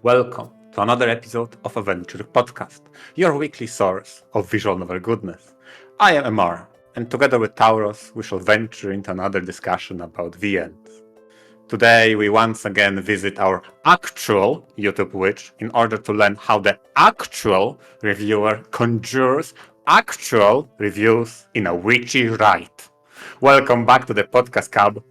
Welcome to another episode of VNture Podcast, your weekly source of visual novel goodness. I am Amar, and together with Tauros, we shall venture into another discussion about VNs. Today, we once again visit our actual YouTube witch in order to learn how the actual reviewer conjures actual reviews in a witchy rite. Welcome back to the podcast, Cub.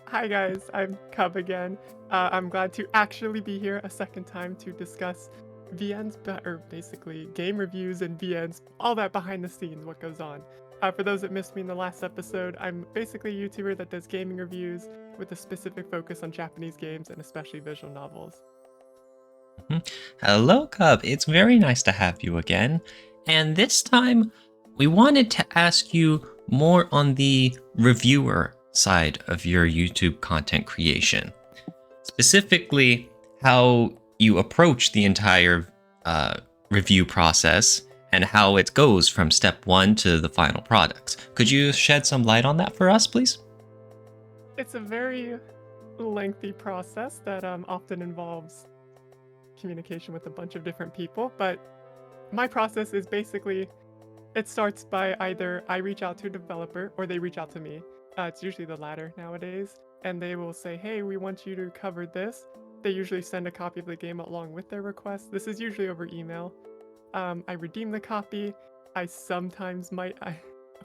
Hi guys, I'm Cub again. I'm glad to actually be here a second time to discuss VNs, or basically game reviews and VNs, all that behind the scenes, what goes on. For those that missed me in the last episode, I'm basically a YouTuber that does gaming reviews with a specific focus on Japanese games and especially visual novels. Hello, Cub. It's very nice to have you again. And this time, we wanted to ask you more on the reviewer side of your YouTube content creation. Specifically, how you approach the entire review process and how it goes from step one to the final product. Could you shed some light on that for us, please? It's a very lengthy process that often involves communication with a bunch of different people, but my process is basically, it starts by either I reach out to a developer or they reach out to me. It's usually the latter nowadays, and they will say, hey, we want you to cover this. They usually send a copy of the game along with their request. This is usually over email. I redeem the copy. I sometimes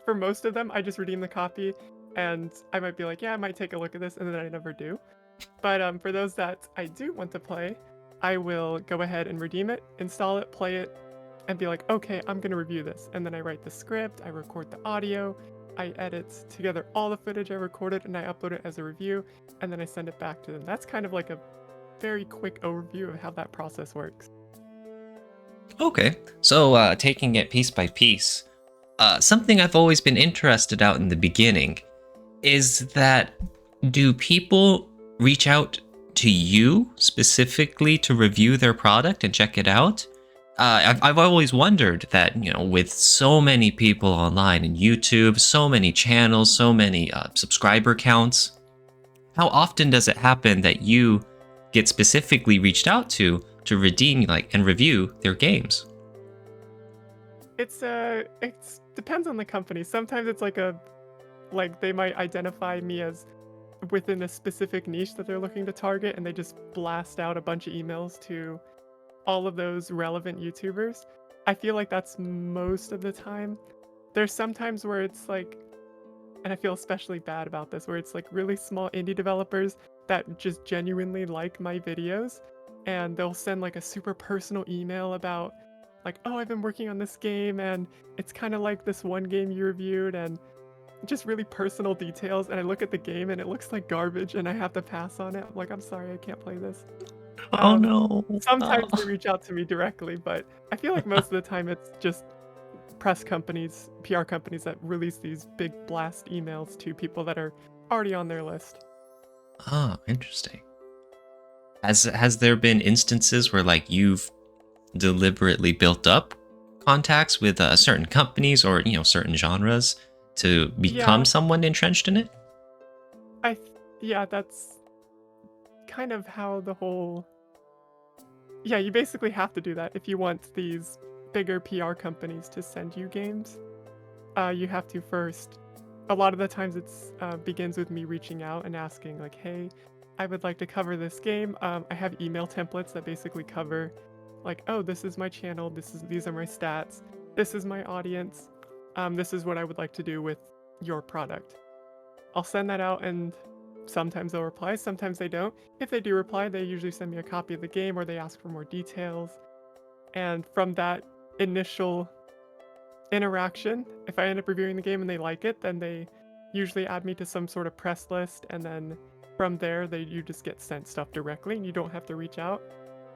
for most of them, I just redeem the copy, and I might be like, yeah, I might take a look at this, and then I never do. But for those that I do want to play, I will go ahead and redeem it, install it, play it, and be like, okay, I'm going to review this. And then I write the script, I record the audio, I edit together all the footage I recorded, and I upload it as a review, and then I send it back to them. That's kind of like a very quick overview of how that process works. Okay, so taking it piece by piece, something I've always been interested out in the beginning is that do people reach out to you specifically to review their product and check it out? I've always wondered that, with so many people online and YouTube, so many channels, so many subscriber counts, how often does it happen that you get specifically reached out to redeem and review their games? It depends on the company. Sometimes it's like they might identify me as within a specific niche that they're looking to target, and they just blast out a bunch of emails to all of those relevant YouTubers. I feel like that's most of the time. There's sometimes where it's like, and I feel especially bad about this, where it's like really small indie developers that just genuinely like my videos, and they'll send like a super personal email about like, oh, I've been working on this game and it's kind of like this one game you reviewed, and just really personal details, and I look at the game and it looks like garbage and I have to pass on it. I'm like, I'm sorry, I can't play this. Oh no. Sometimes Oh. they reach out to me directly, but I feel like most of the time it's just press companies, PR companies that release these big blast emails to people that are already on their list. Oh, interesting. Has there been instances where you've deliberately built up contacts with certain companies or certain genres to become Yeah, someone entrenched in it? yeah, that's kind of how the whole. Yeah, you basically have to do that if you want these bigger PR companies to send you games. You have to first. A lot of the times it's begins with me reaching out and asking like, "Hey, I would like to cover this game." I have email templates that basically cover, like, "Oh, this is my channel. These are my stats. This is my audience. This is what I would like to do with your product." I'll send that out, and sometimes they'll reply, sometimes they don't. If they do reply, they usually send me a copy of the game or they ask for more details. And from that initial interaction, if I end up reviewing the game and they like it, then they usually add me to some sort of press list, and then from there you just get sent stuff directly and you don't have to reach out.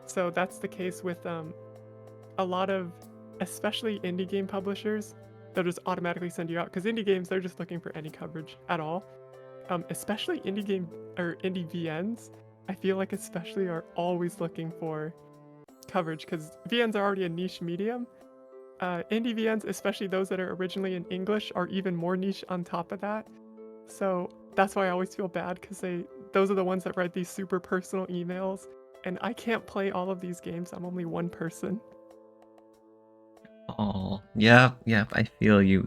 So that's the case with a lot of, especially indie game publishers. They'll just automatically send you out because indie games, they're just looking for any coverage at all. Especially indie game or indie VNs, I feel like especially are always looking for coverage because VNs are already a niche medium. Indie VNs, especially those that are originally in English, are even more niche on top of that. So that's why I always feel bad because those are the ones that write these super personal emails and I can't play all of these games. I'm only one person. Oh, yeah, I feel you.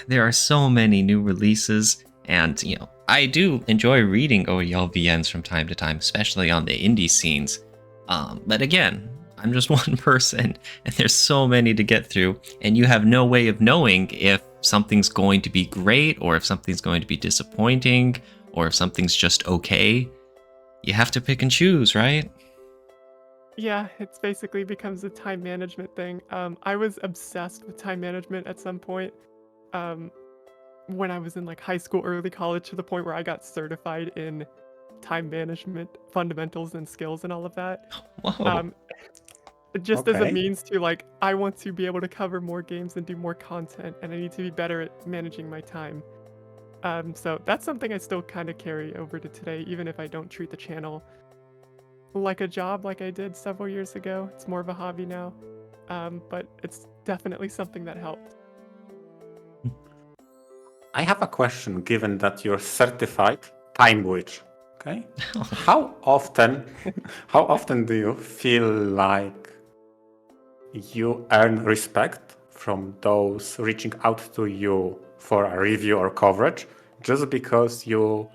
There are so many new releases, and I do enjoy reading OEL VNs from time to time, especially on the indie scenes. But again, I'm just one person, and there's so many to get through, and you have no way of knowing if something's going to be great, or if something's going to be disappointing, or if something's just okay. You have to pick and choose, right? Yeah, it's basically becomes a time management thing. I was obsessed with time management at some point. Um, when I was in like high school, early college, to the point where I got certified in time management fundamentals and skills and all of that. Whoa. Um, just as a Okay. means to like, I want to be able to cover more games and do more content, and I need to be better at managing my time. So that's something I still kind of carry over to today, even if I don't treat the channel like a job like I did several years ago. It's more of a hobby now, but it's definitely something that helped. I have a question, given that you're certified time witch. Okay. How often do you feel like you earn respect from those reaching out to you for a review or coverage just because you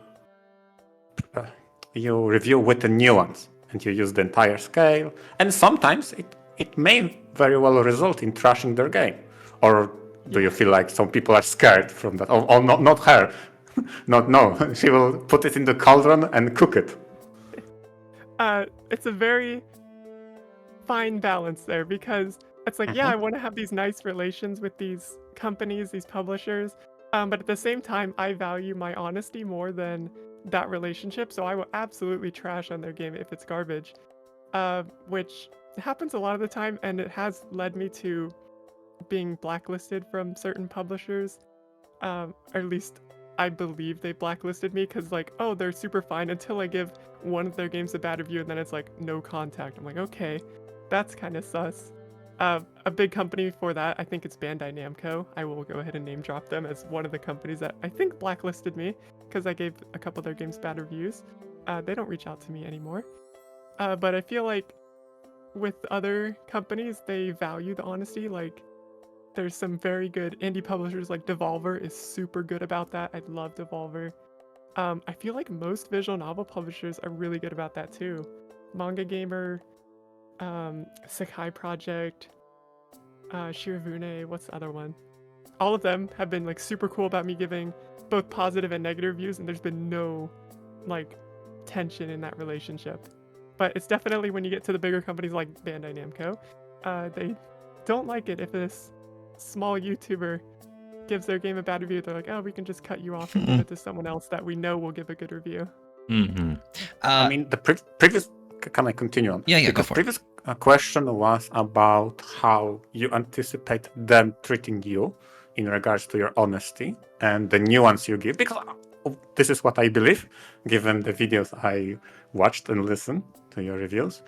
review with the nuance and you use the entire scale, and sometimes it may very well result in trashing their game? Or do you feel like some people are scared from that? Oh, not her. No, she will put it in the cauldron and cook it. It's a very fine balance there, because it's like, yeah, I want to have these nice relations with these companies, these publishers, but at the same time, I value my honesty more than that relationship, so I will absolutely trash on their game if it's garbage, which happens a lot of the time, and it has led me to being blacklisted from certain publishers, or at least I believe they blacklisted me, because like, oh, they're super fine until I give one of their games a bad review, and then it's like no contact. I'm like, okay, that's kind of sus. A big company for that, I think it's Bandai Namco. I will go ahead and name drop them as one of the companies that I think blacklisted me because I gave a couple of their games bad reviews. They don't reach out to me anymore. But I feel like with other companies, they value the honesty. Like, there's some very good indie publishers, like Devolver is super good about that. I love Devolver. I feel like most visual novel publishers are really good about that too. Manga Gamer, Sakai Project, Shirafune, what's the other one? All of them have been like super cool about me giving both positive and negative reviews, and there's been no like tension in that relationship. But it's definitely when you get to the bigger companies like Bandai Namco, they don't like it if this small YouTuber gives their game a bad review. They're like, oh, we can just cut you off and give it to someone else that we know will give a good review. Mm-hmm. I mean, the previous. Can I continue on? Yeah, go Because for it. previous question was about how you anticipate them treating you in regards to your honesty and the nuance you give. Because this is what I believe, given the videos I watched and listened to your reviews.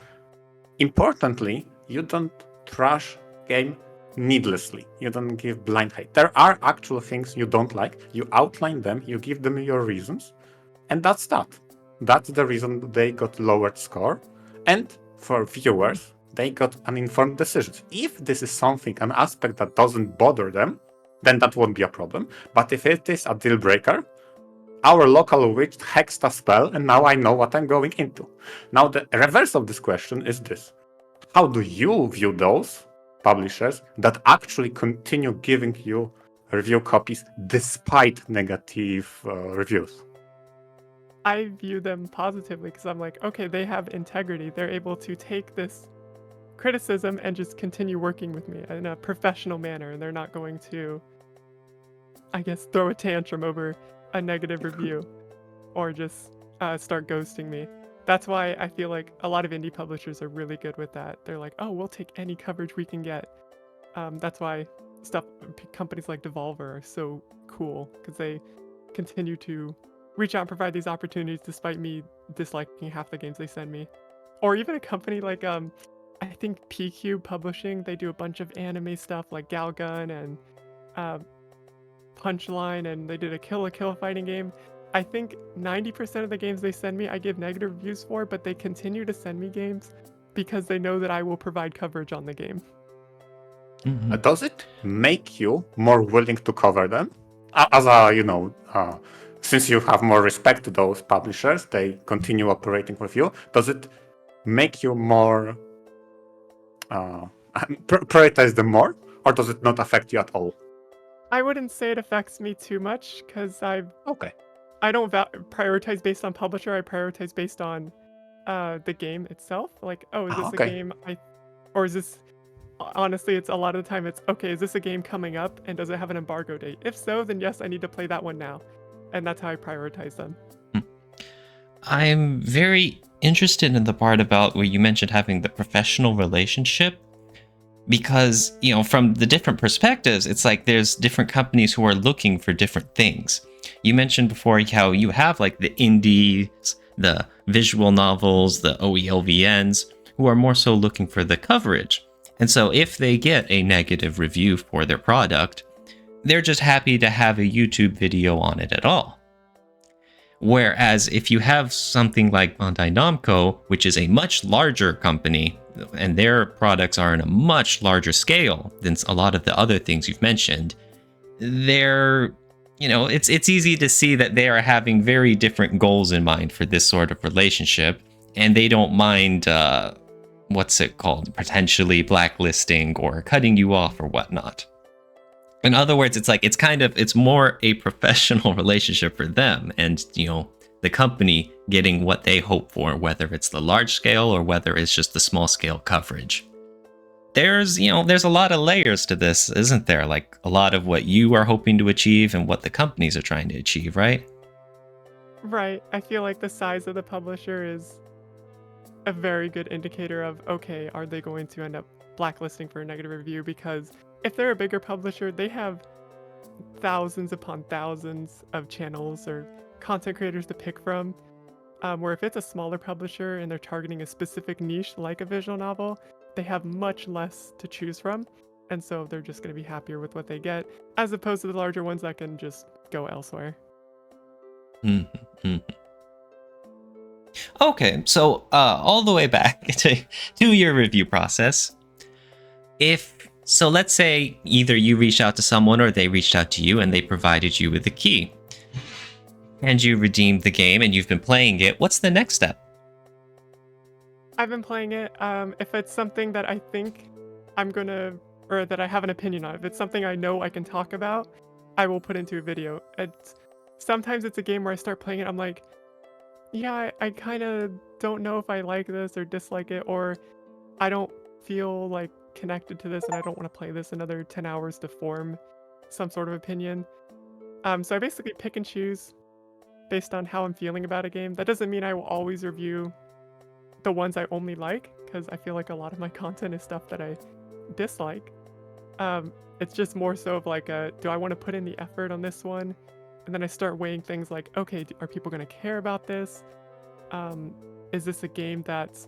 Importantly, you don't trash game needlessly. You don't give blind hate. There are actual things you don't like. You outline them. You give them your reasons, and that's that. That's the reason they got lowered score. And for viewers, they got uninformed decisions. If this is something, an aspect that doesn't bother them, then that won't be a problem. But if it is a deal breaker, our local witch hexed a spell, and now I know what I'm going into. Now, the reverse of this question is this. How do you view those publishers that actually continue giving you review copies despite negative reviews? I view them positively because I'm like, okay, they have integrity. They're able to take this criticism and just continue working with me in a professional manner, and they're not going to, I guess, throw a tantrum over a negative review or just start ghosting me. That's why I feel like a lot of indie publishers are really good with that. They're like, oh, we'll take any coverage we can get. That's why companies like Devolver are so cool, because they continue to reach out and provide these opportunities despite me disliking half the games they send me. Or even a company like I think PQ Publishing, they do a bunch of anime stuff like Galgun and Punchline, and they did a Kill la Kill fighting game. I think 90% of the games they send me, I give negative reviews for, but they continue to send me games because they know that I will provide coverage on the game. Does it make you more willing to cover them? As a, since you have more respect to those publishers, they continue operating with you. Does it make you more prioritize them more, or does it not affect you at all? I wouldn't say it affects me too much because Okay. I don't prioritize based on publisher. I prioritize based on the game itself. Like, oh, is this Okay. a game or is this? Honestly, it's a lot of the time it's okay. Is this a game coming up, and does it have an embargo date? If so, then yes, I need to play that one now, and that's how I prioritize them. I'm very interested in the part about where you mentioned having the professional relationship. Because, from the different perspectives, it's like there's different companies who are looking for different things. You mentioned before how you have like the indies, the visual novels, the OELVNs, who are more so looking for the coverage. And so if they get a negative review for their product, they're just happy to have a YouTube video on it at all. Whereas if you have something like Bandai Namco, which is a much larger company, and their products are on a much larger scale than a lot of the other things you've mentioned, it's easy to see that they are having very different goals in mind for this sort of relationship, and they don't mind, potentially blacklisting or cutting you off or whatnot. In other words, it's more a professional relationship for them and, the company getting what they hope for, whether it's the large scale or whether it's just the small scale coverage. There's a lot of layers to this, isn't there? Like a lot of what you are hoping to achieve and what the companies are trying to achieve, right? Right. I feel like the size of the publisher is a very good indicator of, okay, are they going to end up blacklisting for a negative review? Because if they're a bigger publisher, they have thousands upon thousands of channels or content creators to pick from. Where if it's a smaller publisher and they're targeting a specific niche like a visual novel, they have much less to choose from. And so they're just going to be happier with what they get, as opposed to the larger ones that can just go elsewhere. Okay, so all the way back to your review process. So let's say either you reached out to someone or they reached out to you and they provided you with a key. And you redeemed the game and you've been playing it. What's the next step? I've been playing it. If it's something that I think or that I have an opinion on, if it's something I know I can talk about, I will put into a video. Sometimes it's a game where I start playing it, I'm like, yeah, I kind of don't know if I like this or dislike it, or I don't feel like connected to this and I don't want to play this another 10 hours to form some sort of opinion. So I basically pick and choose based on how I'm feeling about a game. That doesn't mean I will always review the ones I only like, because I feel like a lot of my content is stuff that I dislike. It's just more so of like, do I want to put in the effort on this one? And then I start weighing things like, okay, are people going to care about this? Is this a game that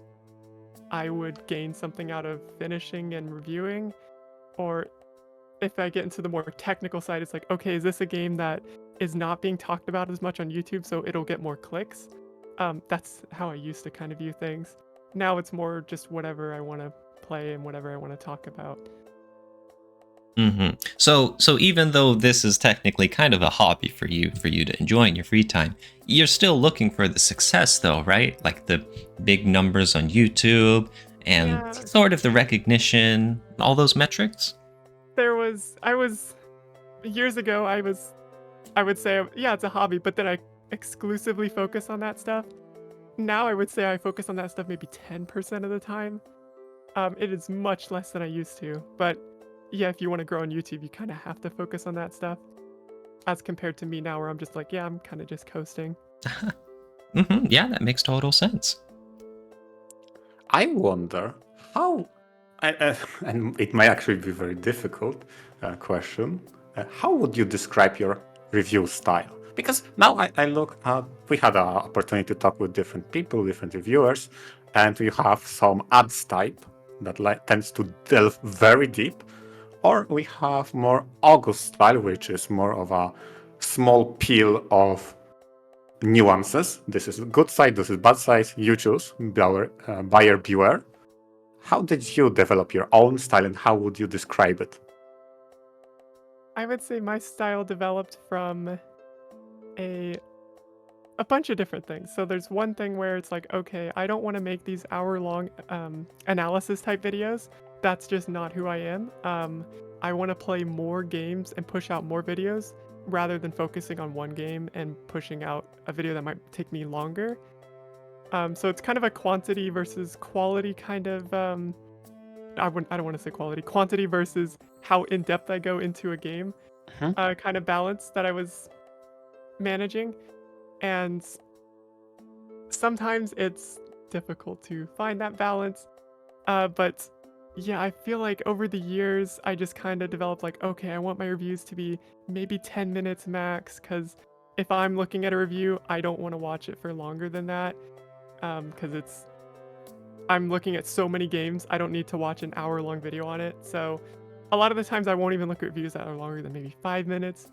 I would gain something out of finishing and reviewing? Or if I get into the more technical side, it's like, okay, is this a game that is not being talked about as much on YouTube, so it'll get more clicks? That's how I used to kind of view things. Now it's more just whatever I want to play and whatever I want to talk about. So even though this is technically kind of a hobby for you to enjoy in your free time, you're still looking for the success though, right? Like the big numbers on YouTube and sort of the recognition, all those metrics? Years ago, I would say, yeah, it's a hobby, but then I exclusively focus on that stuff. Now I would say I focus on that stuff maybe 10% of the time. It is much less than I used to, but yeah, if you want to grow on YouTube, you kind of have to focus on that stuff. As compared to me now, where I'm just like, yeah, I'm kind of just coasting. Yeah, that makes total sense. I wonder how, and it might actually be a very difficult question, how would you describe your review style? Because now I look at, we had an opportunity to talk with different people, different reviewers, and we have some ads type that tends to delve very deep, or we have more August style, which is more of a small peel of nuances. This is good side, this is bad side. You choose, buyer beware. How did you develop your own style, and how would you describe it? I would say my style developed from a bunch of different things. So there's one thing where it's like, okay, I don't want to make these hour-long analysis type videos. That's just not who I am. I want to play more games and push out more videos rather than focusing on one game and pushing out a video that might take me longer. So it's kind of a quantity versus quality kind of. I don't want to say quality. Quantity versus how in depth I go into a game. Kind of balance that I was managing. And sometimes it's difficult to find that balance. But yeah, I feel like over the years, I just kind of developed like, okay, I want my reviews to be maybe 10 minutes max. Because if I'm looking at a review, I don't want to watch it for longer than that. Because I'm looking at so many games, I don't need to watch an hour-long video on it. So a lot of the times I won't even look at reviews that are longer than maybe 5 minutes.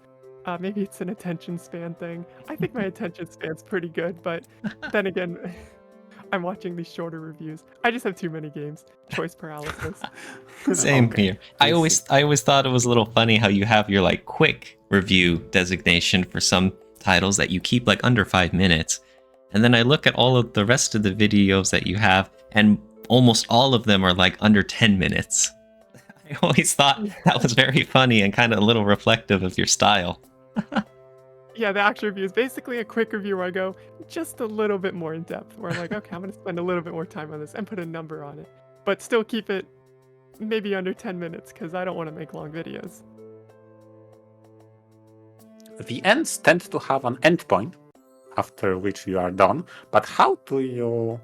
Maybe it's an attention span thing. I think my attention span's pretty good, but then again, I'm watching these shorter reviews. I just have too many games. Choice paralysis. Same Okay, here. I always thought it was a little funny how you have your like quick review designation for some titles that you keep like under 5 minutes. And then I look at all of the rest of the videos that you have, and almost all of them are like under 10 minutes. I always thought that was very funny and kind of a little reflective of your style. Yeah, the actual review is basically a quick review where I go just a little bit more in depth, where I'm like, okay, I'm going to spend a little bit more time on this and put a number on it, but still keep it maybe under 10 minutes because I don't want to make long videos. The ends tend to have an endpoint after which you are done, but how do you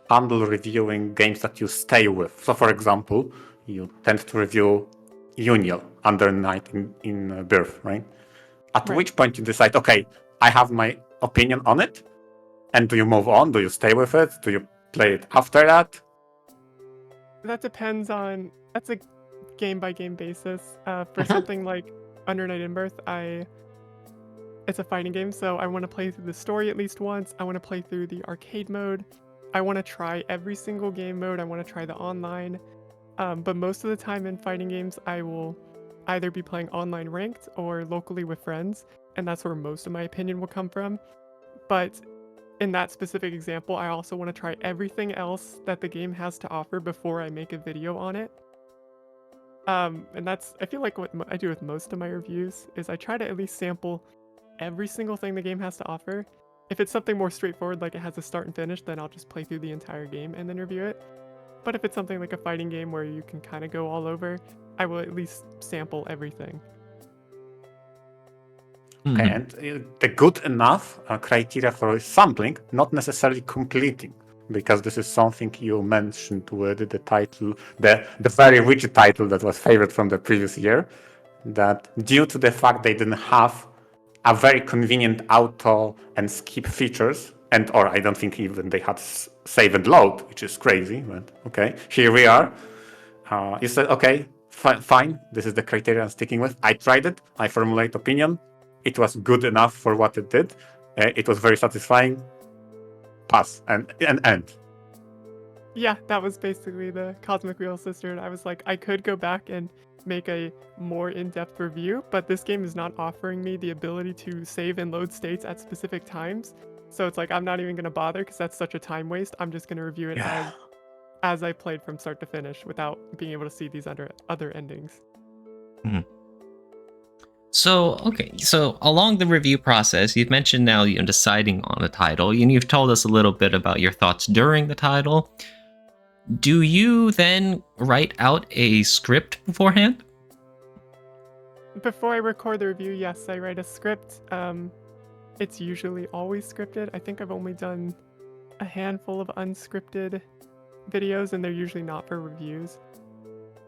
handle reviewing games that you stay with? So, for example, you tend to review Uniel, Under Night in Birth, right? At Right. which point you decide, okay, I have my opinion on it, and do you move on? Do you stay with it? Do you play it after that? That depends on, that's a game by game basis. For something like Under Night in Birth, it's a fighting game, so I want to play through the story at least once. I want to play through the arcade mode. I want to try every single game mode. I want to try the online. But most of the time in fighting games, I will either be playing online ranked or locally with friends, and that's where most of my opinion will come from. But in that specific example, I also want to try everything else that the game has to offer before I make a video on it. And that's, I feel like what I do with most of my reviews is I try to at least sample every single thing the game has to offer. If it's something more straightforward, like it has a start and finish, then I'll just play through the entire game and then review it. But if it's something like a fighting game where you can kind of go all over, I will at least sample everything. Okay, and the good enough criteria for sampling, not necessarily completing, because this is something you mentioned with the title, the very rigid title that was favored from the previous year, that due to the fact they didn't have a very convenient auto and skip features, and or I don't think even they had save and load, which is crazy, but okay, here we are. You said, okay, fine, this is the criteria I'm sticking with. I tried it, I formulate opinion. It was good enough for what it did. It was very satisfying. Pass and end. Yeah, that was basically the Cosmic Wheel Sister. I was like, I could go back and make a more in-depth review, but this game is not offering me the ability to save and load states at specific times. So it's like, I'm not even going to bother because that's such a time waste. I'm just going to review it as I played from start to finish without being able to see these other endings. So, okay, so along the review process, you've mentioned now you're deciding on a title, and you've told us a little bit about your thoughts during the title. Do you then write out a script beforehand? Before I record the review, yes, I write a script. It's usually always scripted. I think I've only done a handful of unscripted videos, and they're usually not for reviews.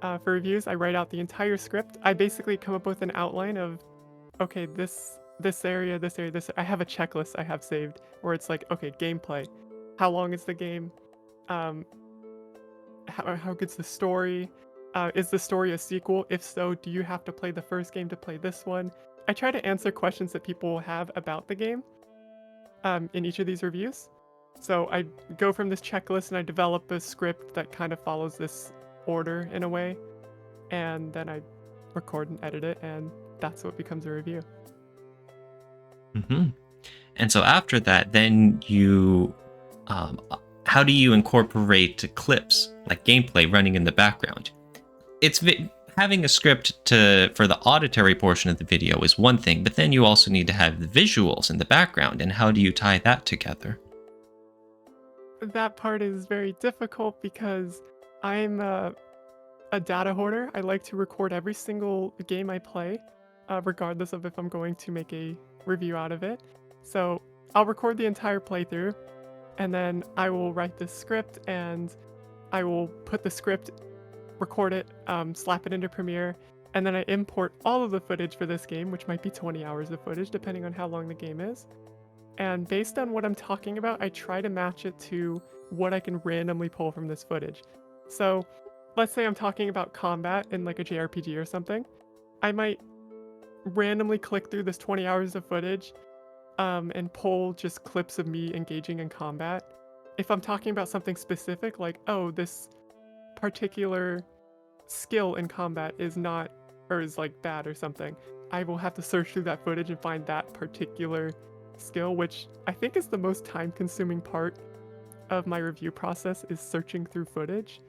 For reviews, I write out the entire script. I basically come up with an outline of, okay, this area, this area, this. I have a checklist I have saved where it's like, okay, gameplay. How long is the game? How good's the story? Is the story a sequel? If so, do you have to play the first game to play this one? I try to answer questions that people have about the game. in each of these reviews. So I go from this checklist and I develop a script that kind of follows this order in a way, and then I record and edit it, and that's what becomes a review. And so after that, then you, how do you incorporate clips like gameplay running in the background? It's having a script for the auditory portion of the video is one thing, but then you also need to have the visuals in the background. And how do you tie that together? That part is very difficult because I'm a data hoarder. I like to record every single game I play, regardless of if I'm going to make a review out of it. So I'll record the entire playthrough, and then I will write the script, and I will put the script, record it, slap it into Premiere, and then I import all of the footage for this game, which might be 20 hours of footage, depending on how long the game is. And based on what I'm talking about, I try to match it to what I can randomly pull from this footage. So let's say I'm talking about combat in like a JRPG or something. I might randomly click through this 20 hours of footage and pull just clips of me engaging in combat. If I'm talking about something specific, like, oh, this particular skill in combat is not, or is like bad or something, I will have to search through that footage and find that particular skill, which I think is the most time-consuming part of my review process, is searching through footage.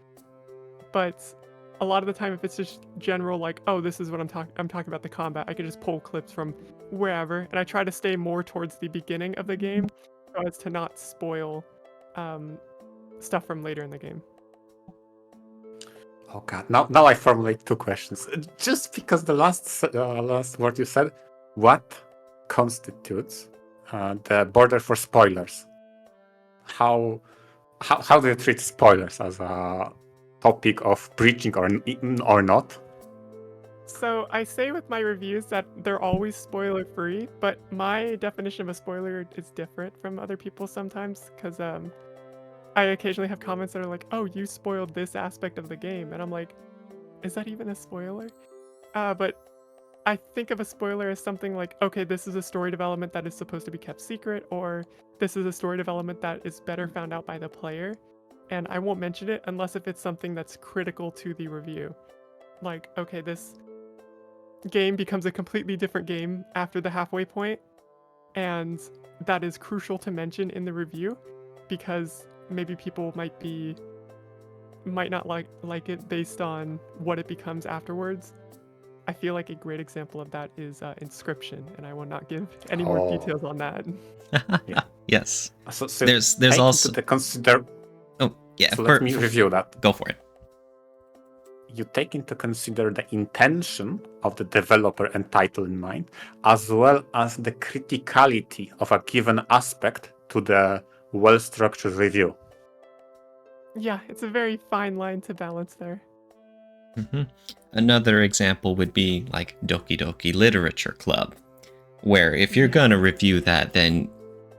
But a lot of the time, if it's just general, like, oh, this is what I'm talking about the combat, I can just pull clips from wherever, and I try to stay more towards the beginning of the game so as to not spoil stuff from later in the game. Oh god, now I formulate two questions. Just because the last word you said, what constitutes the border for spoilers? How do you treat spoilers as a topic of preaching or not? So I say with my reviews that they're always spoiler free, but my definition of a spoiler is different from other people sometimes, because I occasionally have comments that are like, oh, you spoiled this aspect of the game, and I'm like, is that even a spoiler? But I think of a spoiler as something like, okay, this is a story development that is supposed to be kept secret, or this is a story development that is better found out by the player, and I won't mention it unless if it's something that's critical to the review. Like, okay, this game becomes a completely different game after the halfway point, and that is crucial to mention in the review, because maybe people might not like it based on what it becomes afterwards. I feel like a great example of that is Inscription, and I will not give any more details on that. Yeah. Yes. So there's also the consider. Oh yeah. So let me review that. Go for it. You take into consider the intention of the developer and title in mind, as well as the criticality of a given aspect to the well-structured review. Yeah, it's a very fine line to balance there. Another example would be like Doki Doki Literature Club, where if you're gonna review that, then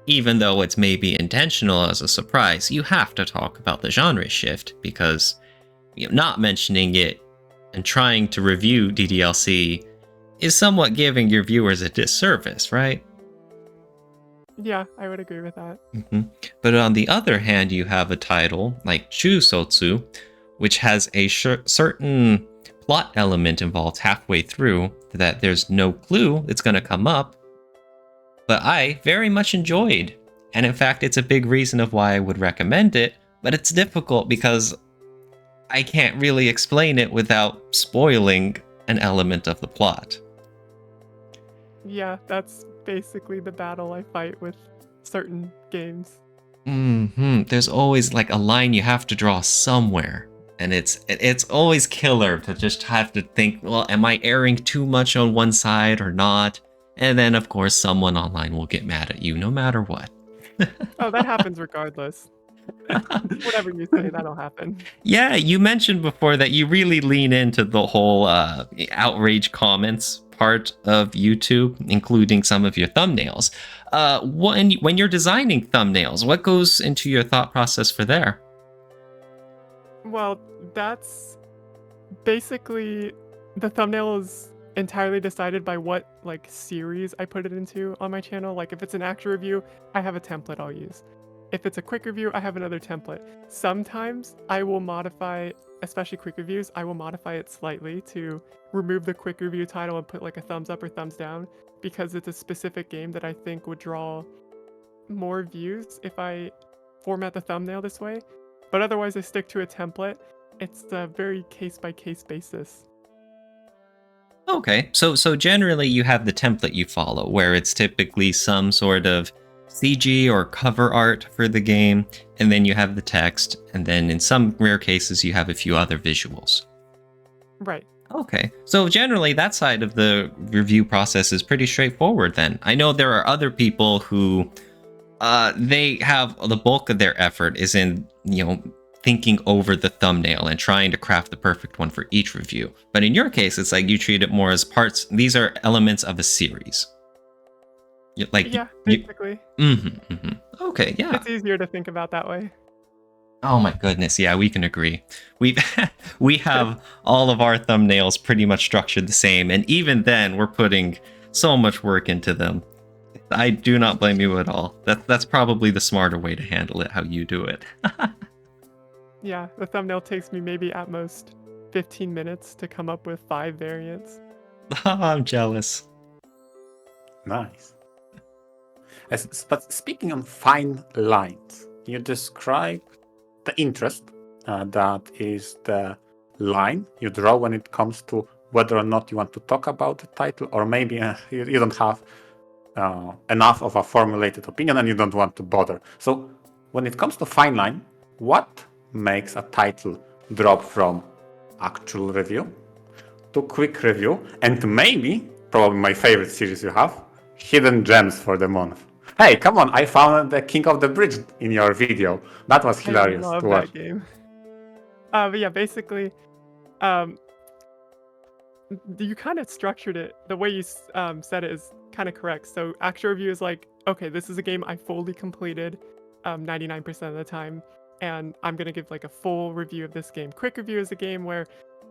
even though it's maybe intentional as a surprise, you have to talk about the genre shift, because not mentioning it and trying to review DDLC is somewhat giving your viewers a disservice, right? Yeah, I would agree with that. But on the other hand, you have a title like Chusotsu, which has a certain plot element involved halfway through that there's no clue it's going to come up, but I very much enjoyed. And in fact, it's a big reason of why I would recommend it, but it's difficult because I can't really explain it without spoiling an element of the plot. Yeah, that's basically the battle I fight with certain games. There's always like a line you have to draw somewhere, and it's always killer to just have to think, well, am I erring too much on one side or not? And then of course someone online will get mad at you no matter what. Oh, that happens regardless. Whatever you say, that'll happen. Yeah, you mentioned before that you really lean into the whole outrage comments part of YouTube, including some of your thumbnails. When you're designing thumbnails, what goes into your thought process for there? Well, that's basically, the thumbnail is entirely decided by what like series I put it into on my channel. Like if it's an actual review, I have a template I'll use. If it's a quick review, I have another template. Sometimes I will modify, especially quick reviews, I will modify it slightly to remove the quick review title and put like a thumbs up or thumbs down because it's a specific game that I think would draw more views if I format the thumbnail this way. But otherwise, I stick to a template. It's a very case by case basis. Okay, so generally you have the template you follow, where it's typically some sort of CG or cover art for the game, and then you have the text, and then in some rare cases you have a few other visuals. Right. Okay, so generally that side of the review process is pretty straightforward then. I know there are other people who they have the bulk of their effort is in, thinking over the thumbnail and trying to craft the perfect one for each review. But in your case, it's like you treat it more as parts. These are elements of a series. Yeah, basically. Okay, yeah. It's easier to think about that way. Oh my goodness, yeah, we can agree. We have all of our thumbnails pretty much structured the same, and even then, we're putting so much work into them. I do not blame you at all. That's probably the smarter way to handle it, how you do it. Yeah, the thumbnail takes me maybe at most 15 minutes to come up with 5 variants. I'm jealous. Nice. But speaking on fine lines, you describe the interest that is the line you draw when it comes to whether or not you want to talk about the title, or maybe you don't have enough of a formulated opinion and you don't want to bother. So when it comes to fine line, what makes a title drop from actual review to quick review, and maybe, probably my favorite series you have, hidden gems for the month? Hey, come on, I found the King of the Bridge in your video. That was hilarious I love to watch. that game. But yeah, basically, you kind of structured it, the way you said it is kind of correct. So actual review is like, okay, this is a game I fully completed 99% of the time, and I'm going to give like a full review of this game. Quick review is a game where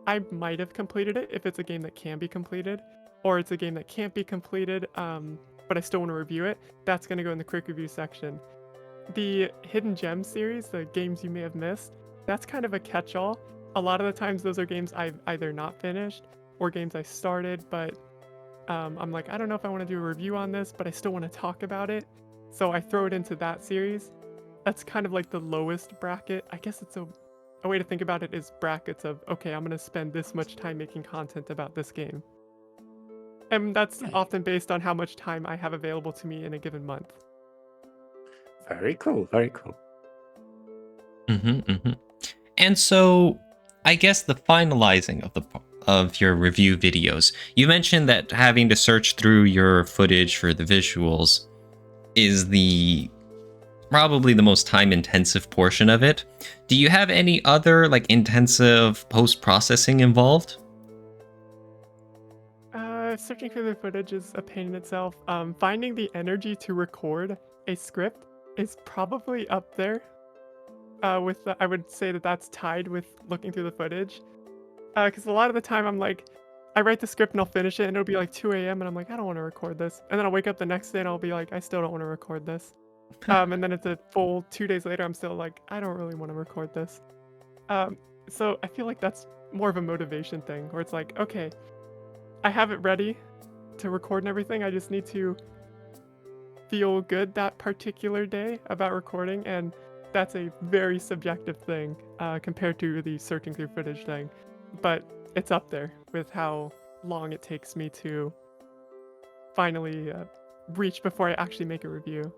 I might have completed it if it's a game that can be completed, or it's a game that can't be completed, but I still want to review it. That's going to go in the quick review section. The Hidden Gem series, the games you may have missed, that's kind of a catch-all. A lot of the times those are games I've either not finished or games I started, but I'm like, I don't know if I want to do a review on this, but I still want to talk about it. So I throw it into that series. That's kind of like the lowest bracket. I guess it's a way to think about it is brackets of, okay, I'm going to spend this much time making content about this game. And that's often based on how much time I have available to me in a given month. Very cool, very cool. And so, I guess the finalizing of your review videos, you mentioned that having to search through your footage for the visuals is probably the most time-intensive portion of it. Do you have any other intensive post-processing involved? Searching for the footage is a pain in itself. Finding the energy to record a script is probably up there. I would say that's tied with looking through the footage. Because a lot of the time I'm like, I write the script and I'll finish it and it'll be like 2 a.m. and I'm like, I don't want to record this. And then I'll wake up the next day and I'll be like, I still don't want to record this. And then it's a full 2 days later, I'm still like, I don't really want to record this. So I feel like that's more of a motivation thing where it's like, okay, I have it ready to record and everything. I just need to feel good that particular day about recording. And that's a very subjective thing compared to the searching through footage thing. But it's up there with how long it takes me to finally reach before I actually make a review.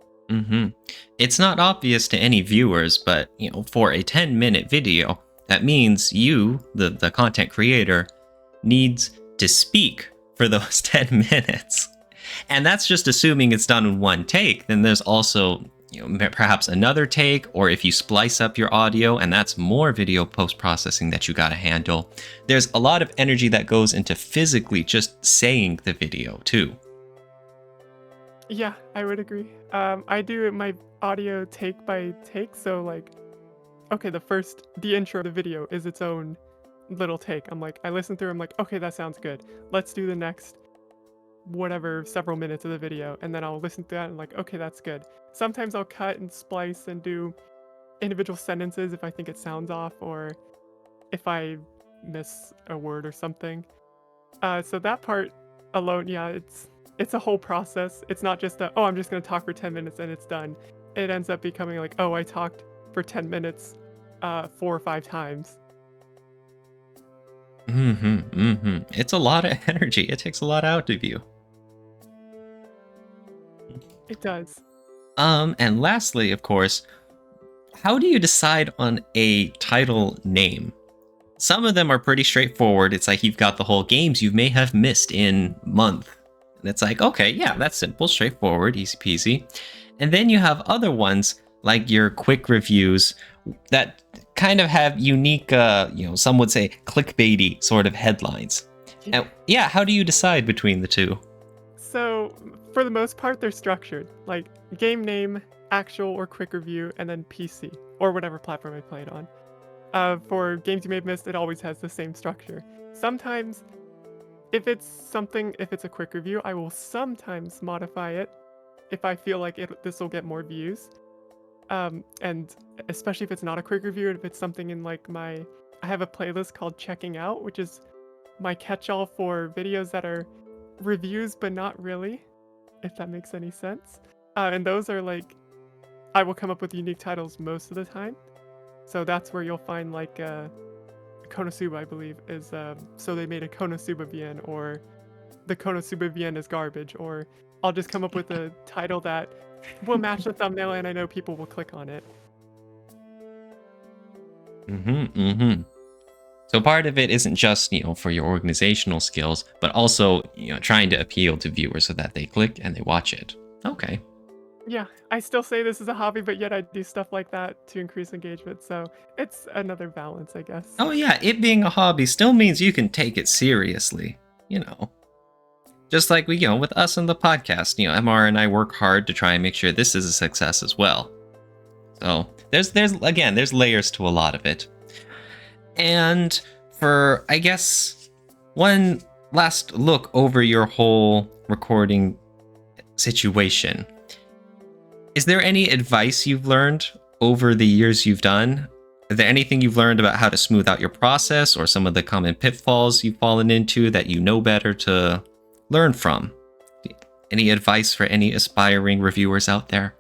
It's not obvious to any viewers, but for a 10-minute video, that means you, the content creator, needs to speak for those 10 minutes. And that's just assuming it's done in one take. Then there's also perhaps another take, or if you splice up your audio, and that's more video post-processing that you gotta handle. There's a lot of energy that goes into physically just saying the video too. Yeah, I would agree. I do my audio take by take, so okay, the intro of the video is its own little take. I'm like, I listen through, I'm like, okay, that sounds good. Let's do the next whatever several minutes of the video, and then I'll listen through that and like, okay, that's good. Sometimes I'll cut and splice and do individual sentences if I think it sounds off or if I miss a word or something. So that part alone, yeah, it's a whole process. It's not just a, oh, I'm just gonna talk for 10 minutes and it's done. It ends up becoming like, oh, I talked for 10 minutes 4 or 5 times. It's a lot of energy. It takes a lot out of you. It does. And lastly, of course, how do you decide on a title name? Some of them are pretty straightforward. It's like you've got the whole games you may have missed in month. And it's like, okay, yeah, that's simple, straightforward, easy peasy. And then you have other ones like your quick reviews that kind of have unique, some would say clickbaity sort of headlines. And yeah, how do you decide between the two? So for the most part, they're structured. Like game name, actual or quick review, and then PC or whatever platform I play it on. For games you may have missed, it always has the same structure. Sometimes, if it's a quick review, I will sometimes modify it if I feel like this will get more views. And especially if it's not a quick review, if it's something in like I have a playlist called Checking Out, which is my catch-all for videos that are reviews but not really, if that makes any sense. And those are like, I will come up with unique titles most of the time. So that's where you'll find like Konosuba, I believe, is so they made a Konosuba VN, or the Konosuba VN is garbage, or I'll just come up with a title that will match the thumbnail and I know people will click on it. So part of it isn't just, for your organizational skills, but also, trying to appeal to viewers so that they click and they watch it. Okay. Yeah, I still say this is a hobby, but yet I do stuff like that to increase engagement. So it's another balance, I guess. Oh yeah, it being a hobby still means you can take it seriously, Just like we, with us on the podcast, MR and I work hard to try and make sure this is a success as well. So there's layers to a lot of it. And for, I guess, one last look over your whole recording situation, is there any advice you've learned over the years you've done? Is there anything you've learned about how to smooth out your process, or some of the common pitfalls you've fallen into that you know better to learn from? Any advice for any aspiring reviewers out there?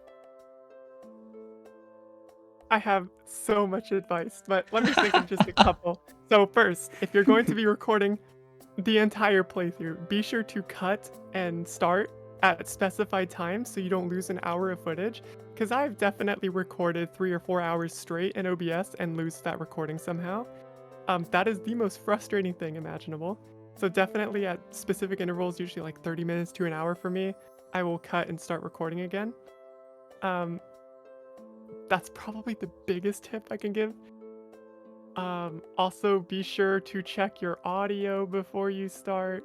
I have so much advice, but let me think of just a couple. So first, if you're going to be recording the entire playthrough, be sure to cut and start at specified times so you don't lose an hour of footage, because I've definitely recorded 3 or 4 hours straight in OBS and lose that recording somehow. That is the most frustrating thing imaginable. So definitely at specific intervals, usually like 30 minutes to an hour for me, I will cut and start recording again. That's probably the biggest tip I can give. Also, be sure to check your audio before you start,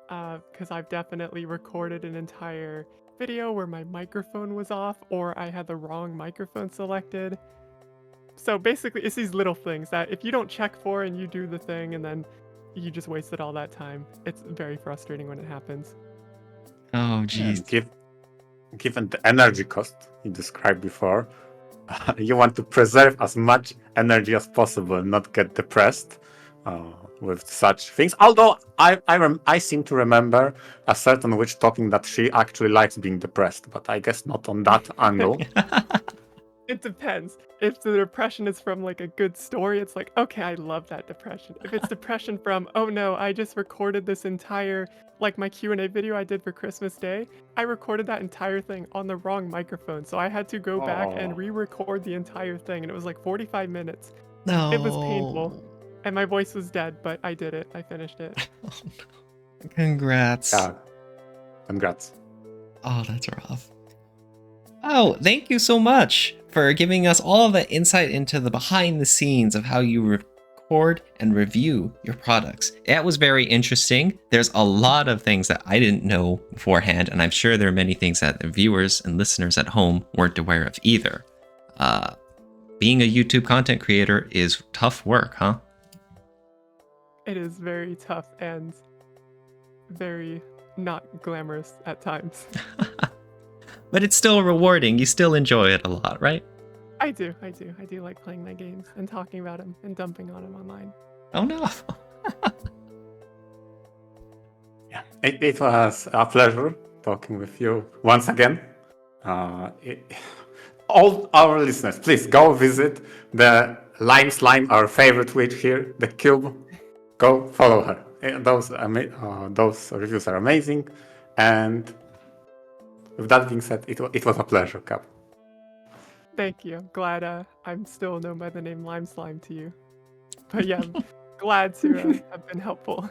because I've definitely recorded an entire video where my microphone was off or I had the wrong microphone selected. So basically, it's these little things that if you don't check for and you do the thing and then you just wasted all that time, it's very frustrating when it happens. Oh, geez. Given the energy cost you described before, you want to preserve as much energy as possible, not get depressed with such things. Although I seem to remember a certain witch talking that she actually likes being depressed, but I guess not on that angle. It depends. If the depression is from like a good story, it's like, okay, I love that depression. If it's depression from, oh no, I just recorded this entire, like my Q&A video I did for Christmas Day, I recorded that entire thing on the wrong microphone. So I had to go back and re-record the entire thing, and it was like 45 minutes. No. It was painful. And my voice was dead, but I did it. I finished it. Oh, no. Congrats. Yeah. Congrats. Oh, that's rough. Oh, thank you so much for giving us all the insight into the behind the scenes of how you record and review your products. That was very interesting. There's a lot of things that I didn't know beforehand, and I'm sure there are many things that the viewers and listeners at home weren't aware of either. Being a YouTube content creator is tough work, huh? It is very tough and very not glamorous at times. But it's still rewarding. You still enjoy it a lot, right? I do like playing my games and talking about them and dumping on them online. Oh no. Yeah, it was a pleasure talking with you once again. All our listeners, please go visit the Lime Slime, our favorite witch here, the Cube. Go follow her. Those reviews are amazing. And with that being said, it was a pleasure, Cap. Thank you. I'm glad I'm still known by the name Lime Slime to you. But yeah, I'm glad to have been helpful.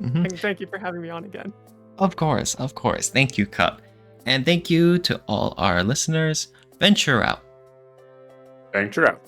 Mhm. And thank you for having me on again. Of course. Thank you, Cup. And thank you to all our listeners. Venture out. VNture out.